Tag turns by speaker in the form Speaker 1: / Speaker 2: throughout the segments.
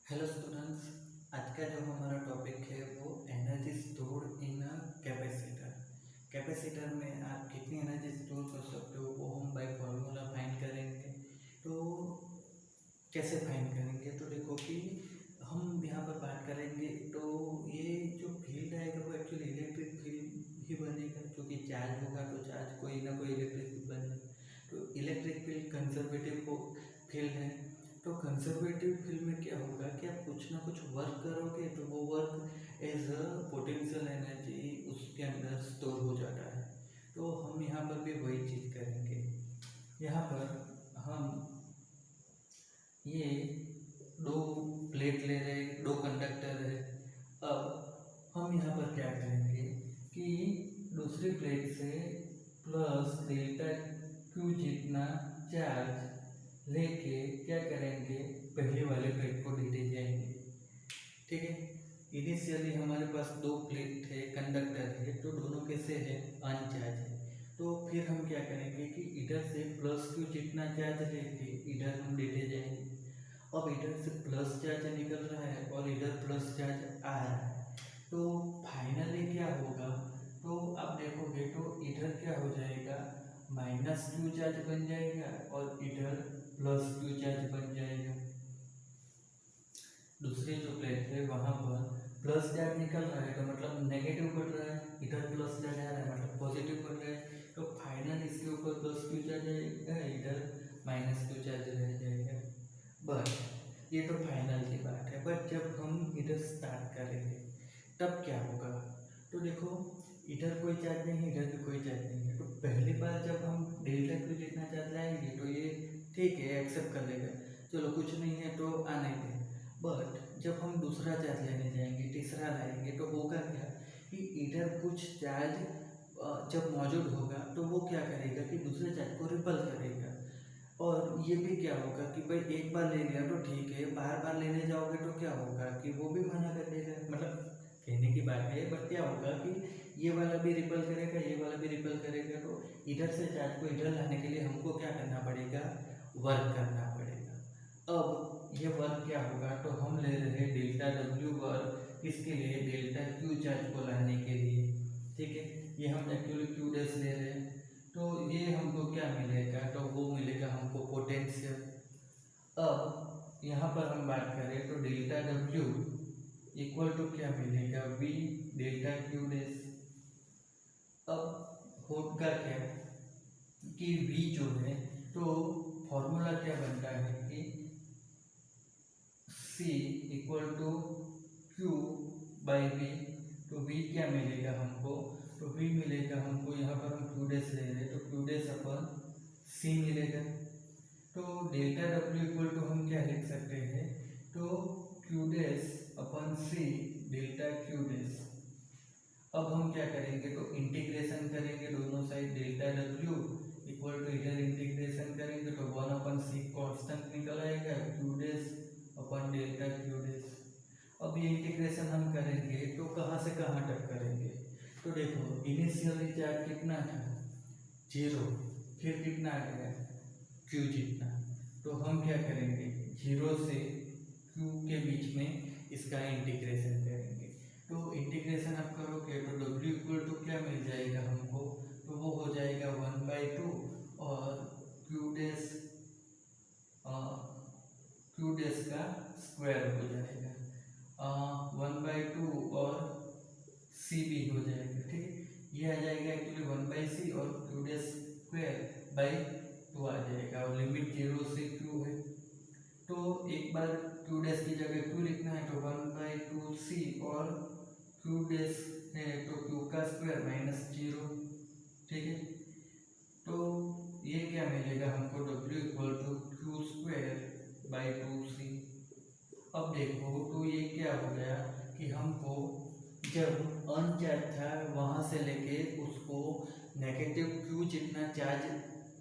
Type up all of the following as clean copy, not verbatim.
Speaker 1: Hello students. आज का जो हमारा टॉपिक है वो energy store in a capacitor. Capacitor में आप कितनी एनर्जी स्टोर कर सकते हो वो हम बाय फॉर्मूला फाइंड करेंगे। तो कैसे फाइंड करेंगे, तो देखो कि हम यहाँ पर बात करेंगे तो ये जो फील्ड आएगा वो एक्चुअली इलेक्ट्रिक फील्ड ही बनेगा, क्योंकि चार्ज होगा तो चार्ज कोई ना कोई इलेक्ट्रिक फील्ड बनेगा। तो इलेक्ट्रिक फील्ड कंजर्वेटिव फील्ड है। तो कंजर्वेटिव फील्ड में क्या होगा कि आप कुछ ना कुछ वर्क करोगे तो वो work as a potential energy उसके अंदर स्टोर हो जाता है। तो हम यहाँ पर भी वही चीज़ करेंगे। यहाँ पर हम ये दो प्लेट ले रहे हैं, दो कंडक्टर है। अब हम यहाँ पर क्या करेंगे कि दूसरी प्लेट से प्लस डेल्टा क्यू जितना चार्ज लेके क्या करेंगे, पहले वाले प्लेट को देते जाएंगे। ठीक है। इनिशियली हमारे पास दो प्लेट है, कंडक्टर है, तो दोनों कैसे है, अनचार्ज है। तो फिर हम क्या करेंगे कि इधर से प्लस क्यू जितना चार्ज लेके इधर हम देते जाएंगे। अब इधर से प्लस चार्ज निकल रहा है और इधर प्लस चार्ज आ रहा है। तो फाइनली क्या होगा, तो आप देखोगे तो इधर क्या हो जाएगा, माइनस क्यू चार्ज बन जाएगा और इधर प्लस क्यू चार्ज बन जाएगा। दूसरी जो प्लेट है वहाँ पर प्लस चार्ज निकल रहा है तो मतलब नेगेटिव बढ़ रहा है, इधर प्लस चार्ज आ रहा है मतलब पॉजिटिव बढ़ रहा है। तो फाइनल इसके ऊपर प्लस क्यू चार्ज आएगा, इधर माइनस क्यू चार्ज रह जाएगा। बट ये तो फाइनल की बात है, बट जब हम इधर स्टार्ट करेंगे तब क्या होगा, तो देखो इधर कोई चार्ज नहीं है, इधर भी कोई चार्ज नहीं है। तो पहली बार जब हम डेल्टा क्यू जितना चार्ज लाएंगे तो ये ठीक है, एक्सेप्ट कर लेगा, चलो कुछ नहीं है तो आने दें। बट जब हम दूसरा चार्ज लेने जाएंगे, तीसरा लाएंगे, तो होगा क्या कि इधर कुछ चार्ज जब मौजूद होगा तो वो क्या करेगा कि दूसरे चार्ज को रिपल करेगा। और ये भी क्या होगा कि भाई एक बार ले लिया तो ठीक है, बार बार लेने जाओगे तो क्या होगा कि वो भी मना कर देगा। मतलब कहने की बात है, बट क्या होगा कि ये वाला भी रिपल करेगा, ये वाला भी रिपल करेगा। तो इधर से चार्ज को इधर लाने के लिए हमको क्या करना पड़ेगा, वर्क करना पड़ेगा। अब ये वर्क क्या होगा, तो हम ले रहे हैं डेल्टा डब्ल्यू वर्क, इसके लिए डेल्टा क्यू चार्ज को लाने के लिए। ठीक है, ये हम एक्चुअली क्यू डैश ले रहे हैं। तो ये हमको क्या मिलेगा, तो वो मिलेगा हमको पोटेंशियल। अब यहाँ पर हम बात करें तो डेल्टा डब्ल्यू इक्वल टू क्या मिलेगा, वी डेल्टा क्यू डैश। अब होगा क्या कि वी जो है, तो फॉर्मूला क्या बनता है कि C equal to Q by V. तो वी क्या मिलेगा हमको, तो वी मिलेगा हमको, यहाँ पर हम क्यू डैश ले रहे हैं तो क्यू डैश अपन सी मिलेगा। तो डेल्टा डब्ल्यू इक्वल टू हम क्या लिख सकते हैं, तो Q dash upon C delta Q dash. अब हम क्या करेंगे, तो इंटीग्रेशन करेंगे दोनों side, delta W equal to इधर इंटीग्रेशन करेंगे तो 1/c कांस्टेंट निकल आएगा, Q dash upon delta Q dash. अब ये इंटीग्रेशन हम करेंगे तो कहाँ से कहाँ तक करेंगे, तो देखो इनिशियली चार्ज कितना था, 0, फिर कितना आ गया, क्यू जितना। तो हम क्या करेंगे, 0 से क्यू के बीच में इसका इंटीग्रेशन करेंगे। तो इंटीग्रेशन आप करोगे तो डब्ल्यू इक्वल टू क्या मिल जाएगा हमको, तो वो हो जाएगा 1/2 और क्यू डैश का स्क्वायर हो जाएगा, 1/2 और सी भी हो जाएगा। ठीक है, ये आ जाएगा एक्चुअली 1/c और क्यू डैश स्क्वायर बाई 2 आ जाएगा, और लिमिट 0 से क्यू है। तो एक बार क्यू डैश की जगह क्यू लिखना है तो 1/2c और क्यू डैश है तो क्यू का स्क्वायर -0। ठीक है, तो ये क्या मिलेगा हमको, W equal to Q square by 2c। अब देखो तो ये क्या हो गया कि हमको जब अनचार्ज था वहाँ से लेके उसको नेगेटिव क्यू जितना चार्ज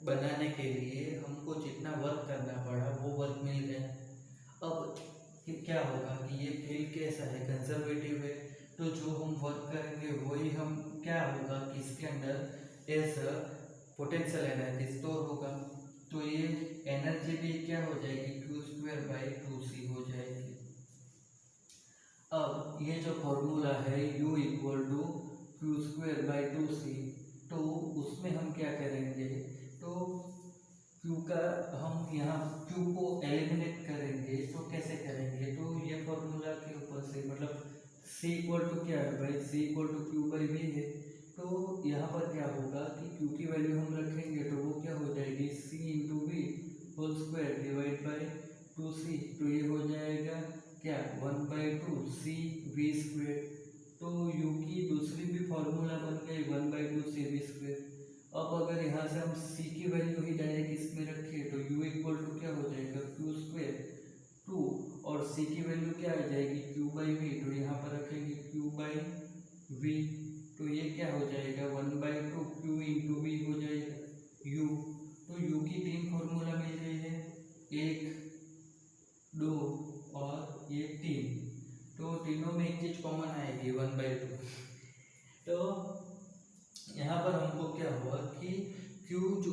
Speaker 1: बनाने के लिए हमको जितना वर्क करना पड़ा वो वर्क मिल गया। अब क्या होगा कि ये फील्ड कैसा है, कंजर्वेटिव है, तो जो हम वर्क करेंगे वही हम क्या होगा कि इसके अंदर एज पोटेंशियल एनर्जी स्टोर होगा। तो ये एनर्जी भी क्या हो जाएगी, क्यू स्क्वायर बाई 2c हो जाएगी। ये जो फॉर्मूला है u equal to Q square by 2c, तो उसमें हम क्या करेंगे, तो q का हम यहाँ q को एलिमिनेट करेंगे। तो कैसे करेंगे, तो ये फॉर्मूला के ऊपर से मतलब c इक्वल टू क्या है भाई, c equal to Q by V है। तो यहाँ पर क्या होगा कि q की वैल्यू हम रखेंगे तो वो क्या हो जाएगी, c into V whole square divide by 2c। तो ये हो जाएगा क्या, 1/2 c वी स्क्वायर। तो u की दूसरी भी फॉर्मूला बन गई 1/2 c वी स्क्वायर। अब अगर यहाँ से हम c की वैल्यू ही डायरेक्ट इसमें रखें तो u इक्वल टू क्या हो जाएगा, क्यू स्क्वायर 2 और c की वैल्यू क्या आ जाएगी, q बाई वी। तो यहाँ पर रखेंगे q बाई वी, तो ये क्या हो जाएगा 1/2 q इंटू वी हो जाएगा u। तो u की 3 फॉर्मूला मिल गई है, 1 2 और ये 3। तो तीनों में एक चीज कॉमन आएगी 1/2। तो यहाँ पर हमको क्या हुआ कि Q जो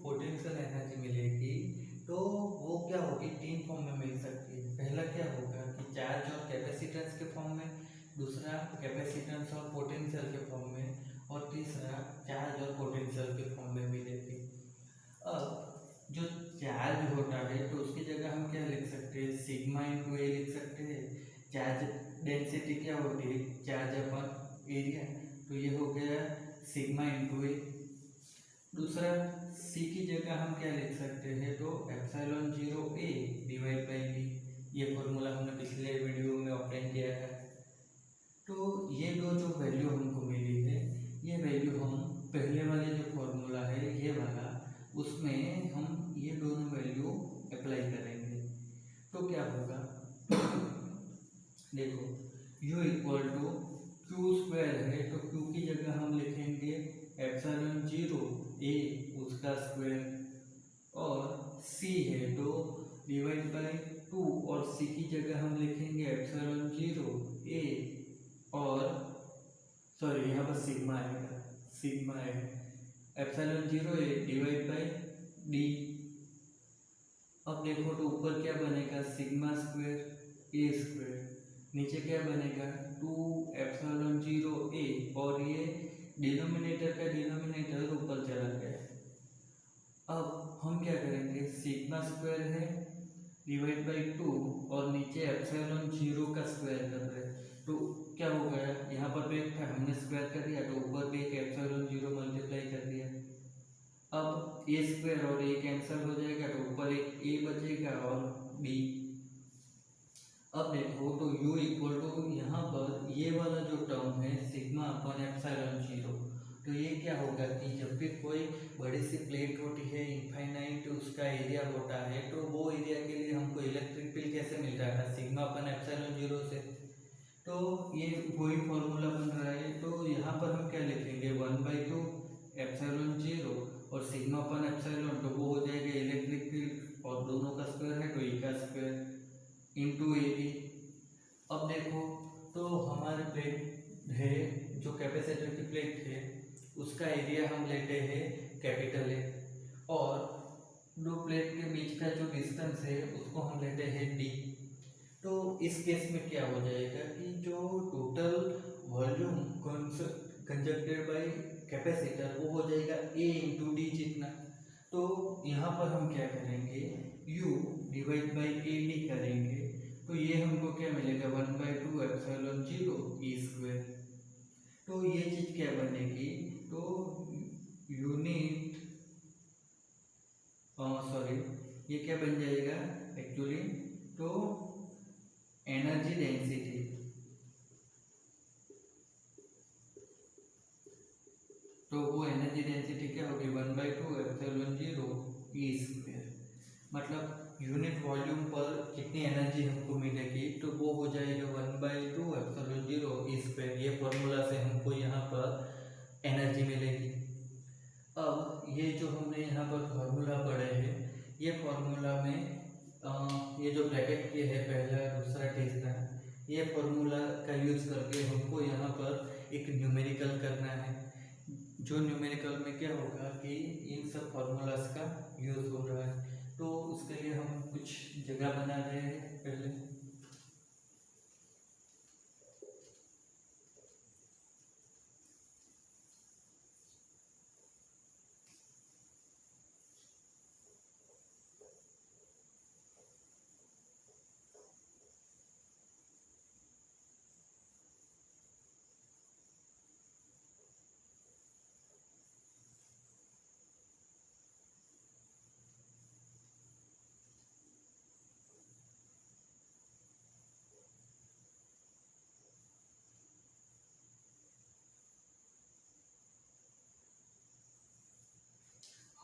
Speaker 1: पोटेंशियल एनर्जी मिलेगी तो वो क्या होगी, 3 फॉर्म में मिल सकती है। पहला क्या होगा कि चार्ज और कैपेसिटेंस के फॉर्म में, दूसरा कैपेसिटेंस और पोटेंशियल के फॉर्म में, और तीसरा चार्ज और पोटेंशियल के फॉर्म में मिलेगी। अब जो चार्ज होता है तो उसकी जगह हम क्या लिख सकते हैं, सिग्मा इंटू ए लिख सकते हैं। चार्ज डेंसिटी क्या होती है, चार्ज अपन एरिया, तो ये हो गया सिग्मा इंटू ए। दूसरा सी की जगह हम क्या लिख सकते हैं, तो epsilon 0 A divide by B. ये फॉर्मूला हमने पिछले वीडियो में अप्लाई किया है। तो ये दो जो वैल्यू हमको मिली है, ये वैल्यू हम पहले वाले जो फॉर्मूला है ये वाला, उसमें हम ये दोनों वैल्यू अप्लाई करेंगे। तो क्या होगा देखो, u equal to Q square है तो q की जगह हम लिखेंगे एप्सिलॉन 0 a उसका स्क्वायर, और c है तो डिवाइड बाई 2, और c की जगह हम लिखेंगे एप्सिलॉन 0 a और सॉरी यहाँ पर सिग्मा आएगा, सिग्मा है epsilon 0 a divide by d। अब देखो तो ऊपर क्या बनेगा, सिग्मा स्क्वायर ए स्क्वायर, नीचे क्या बनेगा 2 एप्सिलॉन 0 a, और ये डिनोमिनेटर का डिनोमिनेटर ऊपर चला गया। अब हम क्या करेंगे, सिग्मा स्क्वायर है डिवाइड बाई 2 और नीचे एप्सिलॉन 0 का स्क्वायर कर रहे हैं, तो क्या हो गया, यहाँ पर भी एक था हमने स्क्वायर कर दिया तो ऊपर भी एक एप्सिलॉन 0 मल्टीप्लाई कर दिया। अब ए स्क्वायर और ए कैंसिल हो जाएगा तो ऊपर एक ए बचेगा और बी। अब देखो तो u इक्वल टू यहाँ पर ये वाला जो टर्म है सिग्मा अपन एप्सिलॉन 0, तो ये क्या होगा कि जब भी कोई बड़ी सी प्लेट होती है इनफाइनाइट उसका एरिया होता है, तो वो एरिया के लिए हमको इलेक्ट्रिक फील्ड कैसे मिल रहा है, सिग्मा अपन एप्सिलॉन 0 से। तो ये वही फॉर्मूला बन रहा है। तो यहाँ पर हम क्या लिखेंगे 1/2 एप्सिलॉन 0 और सिग्मा अपन एप्सिलॉन, तो वो हो जाएगा इलेक्ट्रिक फील्ड और दोनों का स्क्वायर है तो ई का स्क्वायर इंटू ए बी। अब देखो तो हमारे प्लेट है जो कैपेसिटर की प्लेट है उसका एरिया हम लेते हैं कैपिटल ए, और दो प्लेट के बीच का जो डिस्टेंस है उसको हम लेते हैं डी। तो इस केस में क्या हो जाएगा कि जो टोटल वॉल्यूम कंजक्टेड बाय कैपेसिटर वो हो जाएगा ए इंटू डी जितना। तो यहाँ पर हम क्या करेंगे, u divide by A D करेंगे, तो ये हमको क्या मिलेगा 1/2 एप्सिलॉन 0 ई स्क्वायर। तो ये चीज क्या बनेगी, तो यूनिट सॉरी ये क्या बन जाएगा एक्चुअली, तो एनर्जी डेंसिटी, तो वो एनर्जी डेंसिटी क्या होगी 1/2 एप्सिलॉन 0 ई स्क्वायर। मतलब यूनिट वॉल्यूम पर कितनी एनर्जी हमको मिलेगी, तो वो हो जाएगा 1/2 एप्सिलॉन 0 ई स्क्वायर। ये फॉर्मूला से हमको यहाँ पर एनर्जी मिलेगी। अब ये जो हमने यहाँ पर फॉर्मूला पढ़े हैं, ये फॉर्मूला में ये जो ब्रैकेट किए है पहला दूसरा तीसरा, ये फॉर्मूला का यूज़ करके हमको यहाँ पर एक न्यूमेरिकल करना है। जो न्यूमेरिकल में क्या होगा कि इन सब फॉर्मूलाज का यूज़ हो रहा है, तो उसके लिए हम कुछ जगह बना रहे हैं। पहले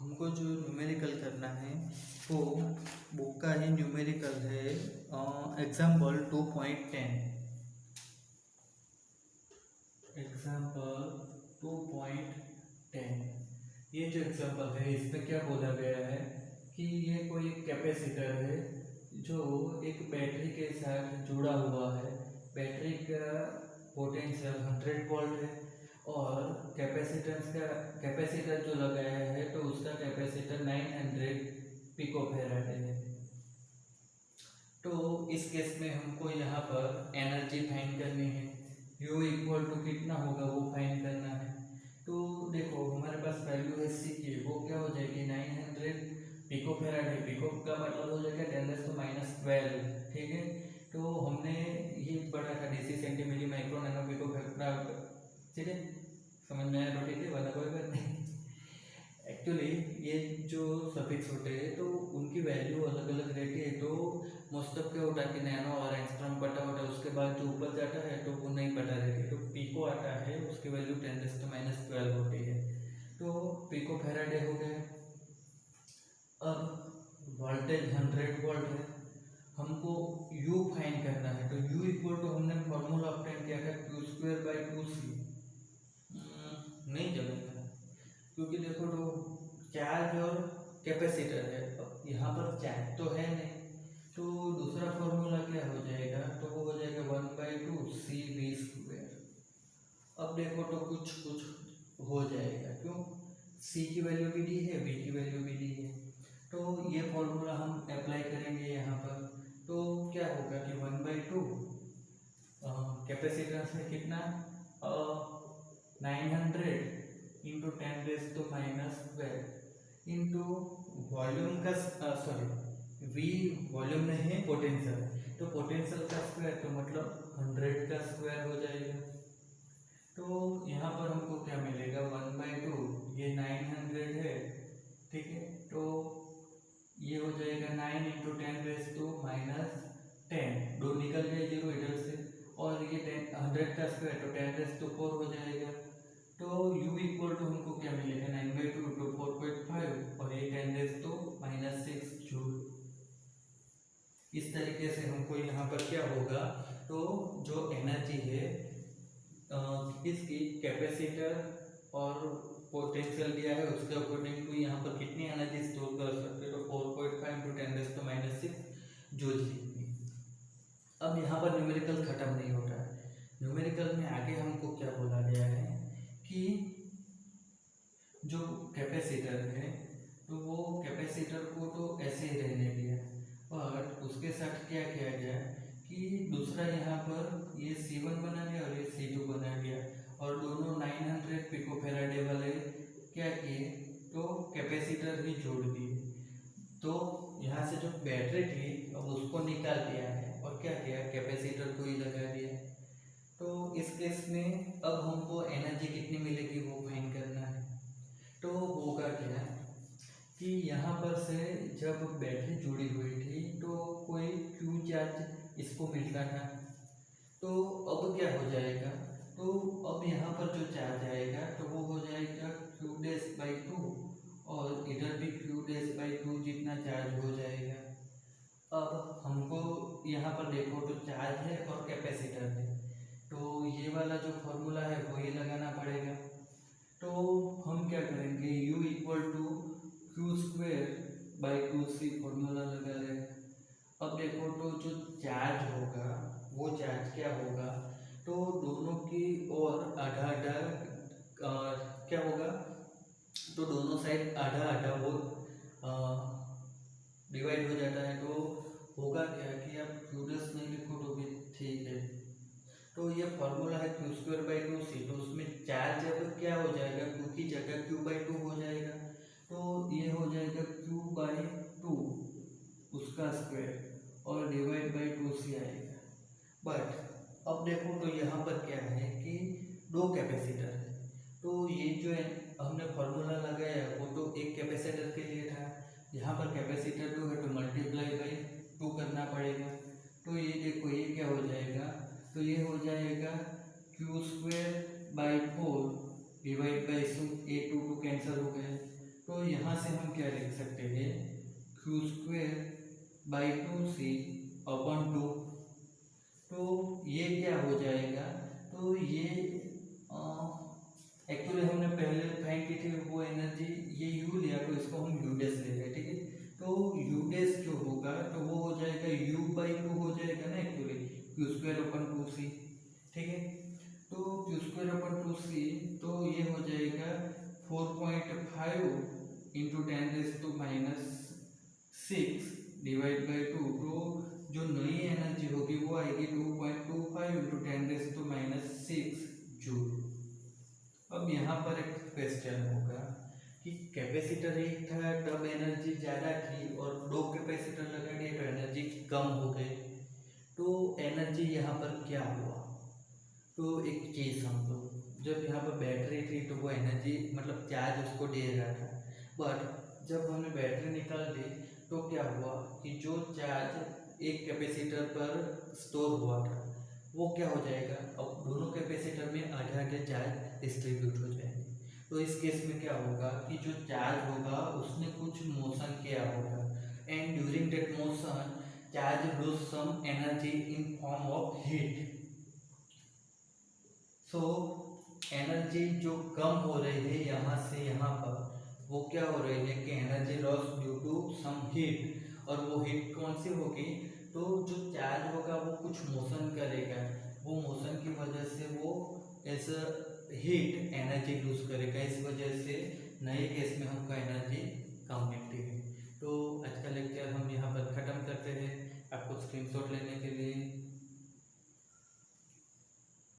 Speaker 1: हमको जो न्यूमेरिकल करना है वो बुक का ही न्यूमेरिकल है। Example 2.10, example 2.10। ये जो एग्जाम्पल है इसमें क्या बोला गया है कि ये कोई एक कैपेसिटर है जो एक बैटरी के साथ जुड़ा हुआ है। बैटरी का पोटेंशियल 100 वोल्ट है और कैपेसिटर जो लगाया है तो उसका कैपेसिटर 900 पिकोफैराड है। तो इस केस में हमको यहाँ पर एनर्जी फाइंड करनी है। U इक्वल टू कितना होगा वो फाइंड करना है। तो देखो हमारे पास वैल्यू है C की, वो क्या हो जाएगी 900 पिकोफैराड है। पिको का मतलब हो जाएगा 10⁻12, ठीक है। तो हमने ये पढ़ा था DC centimetre micro nano picofarad, ठीक है, समझ में आया तो ठीक है, वरना कोई बात नहीं। एक्चुअली ये जो सफिक्स होते हैं तो उनकी वैल्यू अलग अलग रहती है। तो मोस्ट ऑफ क्या होता है कि नैनो और एंगस्ट्रॉम पता होता है, उसके बाद जो ऊपर जाता है तो वो नहीं पता रहती। तो पिको आता है, उसकी वैल्यू 10⁻12 होती है। तो पिको फैराडे हो गए। अब वोल्टेज 100 वोल्ट है, हमको U फाइंड करना है। तो U इक्वल टू हमने फॉर्मूला ऑब्टेन किया था Q²/2C। नहीं चलेगा क्योंकि देखो तो चार्ज और कैपेसिटर है, यहाँ पर चार्ज तो है नहीं। तो दूसरा फॉर्मूला क्या हो जाएगा, तो वो हो जाएगा 1/2CV²। अब देखो तो कुछ कुछ हो जाएगा, क्यों? C की वैल्यू भी दी है, B की वैल्यू भी दी है। तो ये फॉर्मूला हम अप्लाई करेंगे यहाँ पर। तो क्या होगा कि 1/2 कैपेसिटेंस में कितना 900 इंटू 10⁻12 इंटू वॉल्यूम का V वॉल्यूम नहीं है, पोटेंशियल। तो पोटेंशियल का स्क्वायर तो मतलब 100 का स्क्वायर हो जाएगा। तो यहाँ पर हमको क्या मिलेगा 1/2, ये 900 है, ठीक है। तो ये हो जाएगा 9 इंटू 10⁻10, 2 निकल गए 0 इधर से, और ये 100 का स्क्वायर तो 10⁻4 हो जाएगा। तो U इक्वल टू हमको क्या मिलेगा 9/2 तो 4.5 और ये 10⁻6 जूल। इस तरीके से हमको यहाँ पर क्या होगा, तो जो एनर्जी है इसकी कैपेसिटर और पोटेंशियल दिया है उसके अकॉर्डिंग टू यहाँ पर कितनी एनर्जी स्टोर कर सकते हैं, तो 4.5 × 10⁻6 जूल। अब यहाँ पर न्यूमेरिकल खत्म नहीं होता है। न्यूमेरिकल में आगे हमको क्या बोला गया है कि जो कैपेसिटर है तो वो कैपेसिटर को तो ऐसे ही रहने दिया, पर उसके साथ क्या किया गया कि दूसरा यहाँ पर ये C1 बना दिया और ये C2 बना दिया, और दोनों 900 पिकोफैराडे वाले क्या किए, तो कैपेसिटर ही जोड़ दिए। तो यहाँ से जो बैटरी थी अब उसको निकाल दिया है और क्या किया, कैपेसिटर को ही लगा दिया। तो इस केस में अब हमको एनर्जी कितनी मिलेगी वो फाइंड करना है। तो होगा क्या कि यहाँ पर से जब बैटरी जुड़ी हुई थी तो कोई Q चार्ज इसको मिलता था। तो अब क्या हो जाएगा, तो अब यहाँ पर जो चार्ज आएगा तो वो हो जाएगा Q'/2 और इधर भी Q'/2 जितना चार्ज हो जाएगा। अब हमको यहाँ पर देखो तो चार्ज है और कैपेसिटर है, तो ये वाला जो फॉर्मूला है वही लगाना पड़ेगा। तो हम क्या करेंगे, U equal to Q²/2C formula लगा लेंगे। अब देखो तो जो चार्ज होगा वो चार्ज क्या होगा, तो दोनों की ओर आधा आधा क्या होगा, तो दोनों साइड आधा आधा वो डिवाइड हो जाता है। तो होगा क्या कि आप Q' नहीं लिखो तो भी ठीक है। तो ये फॉर्मूला है Q²/2C, तो उसमें चार्ज अब क्या हो जाएगा, Q की जगह Q/2 हो जाएगा। तो ये हो जाएगा Q/2 उसका स्क्वायर और डिवाइड/2C आएगा। बट अब देखो तो यहाँ पर क्या है कि दो कैपेसिटर है, तो ये जो हमने फॉर्मूला लगाया वो तो एक कैपेसिटर के लिए था, यहाँ पर कैपेसिटर 2 है तो ×2 करना पड़ेगा। तो ये देखो ये क्या हो जाएगा, तो ये हो जाएगा Q²/4 डिवाइड बाई 2 कैंसिल हो गए, तो यहाँ से हम क्या लिख सकते हैं, q² बाई 2c अपॉन 2। तो ये क्या हो जाएगा, तो ये एक्चुअली हमने पहले फाइंड की थी वो एनर्जी, ये u लिया तो इसको हम u डैश ले रहे हैं, ठीक है। तो u डैश जो होगा तो वो हो जाएगा u बाई 2 हो जाएगा ना एक्चुअली, q² अपन 2c, ठीक है। तो q² अपन 2c, तो ये हो जाएगा 4.5 इंटू 10⁻⁶ डिवाइड बाई 2। तो जो नई एनर्जी होगी वो आएगी 2.25 इंटू 10⁻⁶ जूल। अब यहाँ पर एक क्वेश्चन होगा कि कैपेसिटर एक था तब एनर्जी ज़्यादा थी और 2 कैपेसिटर लगा दिए तो एनर्जी कम हो गई, तो एनर्जी यहाँ पर क्या हुआ। तो एक चीज़ समझो, जब यहाँ पर बैटरी थी तो वो एनर्जी मतलब चार्ज उसको दे रहा था, बट जब हमने बैटरी निकाल दी तो क्या हुआ कि जो चार्ज एक कैपेसिटर पर स्टोर हुआ था वो क्या हो जाएगा, अब दोनों कैपेसिटर में आधे आधे चार्ज डिस्ट्रीब्यूट हो जाएंगे। तो इस केस में क्या होगा कि जो चार्ज होगा उसने कुछ मोशन किया होगा, and during that motion charge lose some energy in form of heat. So energy जो कम हो रही है यहाँ से यहाँ पर, वो क्या हो रही है कि energy loss due to some heat. और वो हीट कौन सी होगी, तो जो चार्ज होगा वो कुछ मोशन करेगा, वो मोशन की वजह से वो एज हीट एनर्जी लूज करेगा। इस वजह से नए केस में हमको एनर्जी